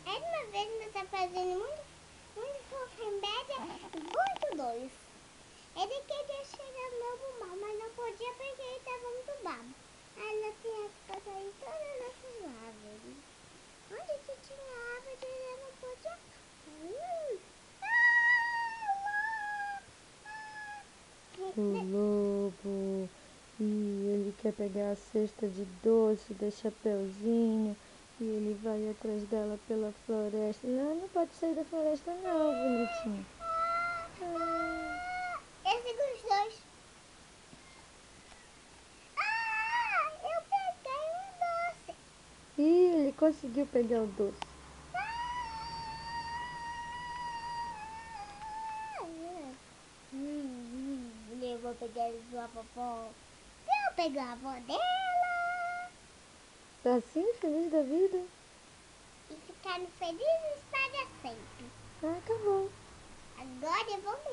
Era uma vez meu tá fazendo muito fofo em bed, muito dois. Ele queria chegar no meu mal, mas não podia porque ele estava muito bravo. Aí ela tinha que passar em todas essas árvores. Onde que tinha árvore ele não podia. O lobo. E ele quer pegar a cesta de doce da Chapeuzinho. E ele vai atrás dela pela floresta. Ela não pode sair da floresta não, bonitinho. Esse dos dois. Eu peguei um doce. E ele conseguiu pegar o doce. Eu vou pegar ele sua vovó. Eu pegar a avó dela. Tá assim, feliz da vida? E ficaram felizes para sempre.